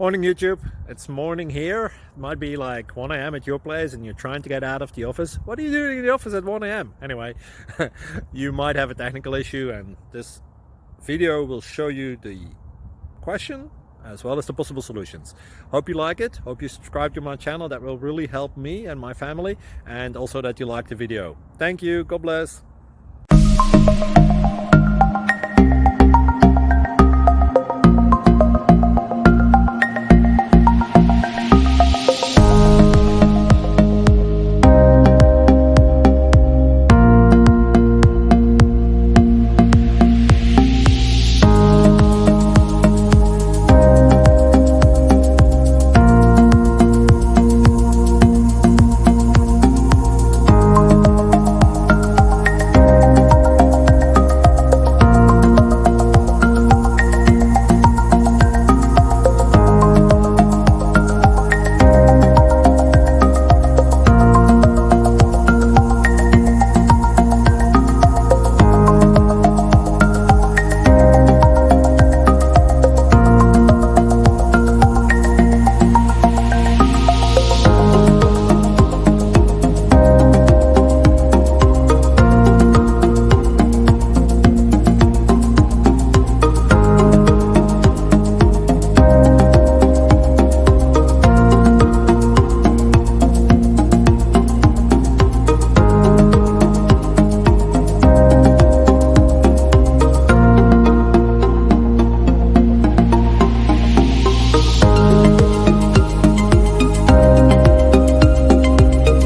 Morning YouTube, it's morning here. It might be like 1 a.m. at your place and you're trying to get out of the office. What are you doing in the office at 1 a.m.? Anyway, you might have a technical issue and this video will show you the question as well as the possible solutions. Hope you like it, hope you subscribe to my channel. That will really help me and my family, and also that you like the video. Thank you, God bless.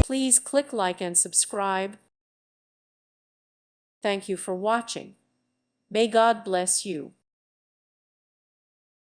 Please click like and subscribe. Thank you for watching. May God bless you.